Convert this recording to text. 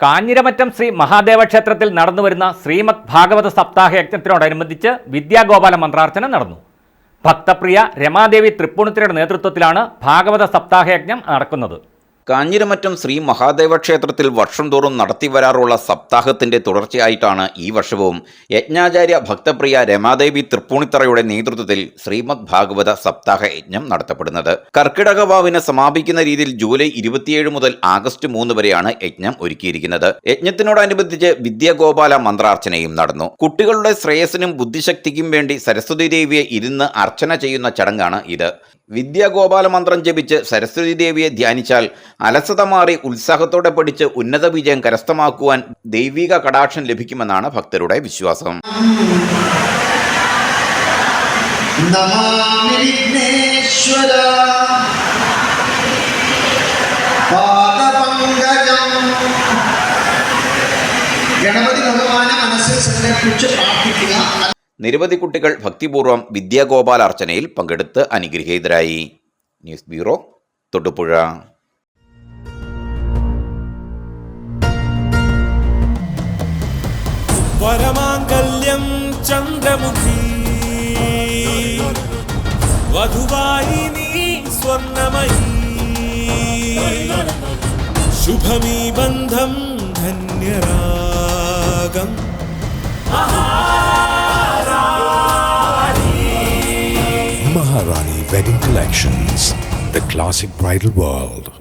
കാഞ്ഞിരമറ്റം ശ്രീ മഹാദേവ ക്ഷേത്രത്തിൽ നടന്നുവരുന്ന ശ്രീമദ് ഭാഗവത സപ്താഹ യജ്ഞത്തിനോടനുബന്ധിച്ച് വിദ്യാഗോപാല മന്ത്രാർച്ചന നടന്നു. ഭക്തപ്രിയ രമാദേവി തൃപ്പൂണിത്തുറയുടെ നേതൃത്വത്തിലാണ് ഭാഗവത സപ്താഹ യജ്ഞം നടക്കുന്നത്. കാഞ്ഞിരമറ്റം ശ്രീ മഹാദേവ ക്ഷേത്രത്തിൽ വർഷം തോറും നടത്തിവരാറുള്ള സപ്താഹത്തിന്റെ തുടർച്ചയായിട്ടാണ് ഈ വർഷവും യജ്ഞാചാര്യ ഭക്തപ്രിയ രമാദേവി തൃപ്പൂണിത്തറയുടെ നേതൃത്വത്തിൽ ശ്രീമദ് ഭാഗവത സപ്താഹ യജ്ഞം നടത്തപ്പെടുന്നത്. കർക്കിടക വാവിന് സമാപിക്കുന്ന രീതിയിൽ ജൂലൈ 27 മുതൽ ആഗസ്റ്റ് 3 വരെയാണ് യജ്ഞം ഒരുക്കിയിരിക്കുന്നത്. യജ്ഞത്തിനോടനുബന്ധിച്ച് വിദ്യാഗോപാല മന്ത്രാർച്ചനയും നടന്നു. കുട്ടികളുടെ ശ്രേയസിനും ബുദ്ധിശക്തിക്കും വേണ്ടി സരസ്വതി ദേവിയെ ഇരുന്ന് അർച്ചന ചെയ്യുന്ന ചടങ്ങാണ് ഇത്. വിദ്യാഗോപാല മന്ത്രം ജപിച്ച് സരസ്വതി ദേവിയെ ധ്യാനിച്ചാൽ അലസത മാറി ഉത്സാഹത്തോടെ പഠിച്ച് ഉന്നത വിജയം കരസ്ഥമാക്കുവാൻ ദൈവിക കടാക്ഷം ലഭിക്കുമെന്നാണ് ഭക്തരുടെ വിശ്വാസം. ഗണപതി ഭഗവാനെ മനസ്സിൽ സങ്കല്പിച്ച് പ്രാർത്ഥിക്കുക. നിരവധി കുട്ടികൾ ഭക്തിപൂർവ്വം വിദ്യാഗോപാലാർച്ചനയിൽ പങ്കെടുത്ത് അനുഗ്രഹീതരായി. News bureau, Thodupuzha. വരമാംഗല്യം ചന്ദ്രമുഖി വധുവായി നീ സ്വർണ്ണമയി ശുഭമീ ബന്ധം ധന്യരാഗം Maharani Wedding Collections, the classic bridal world.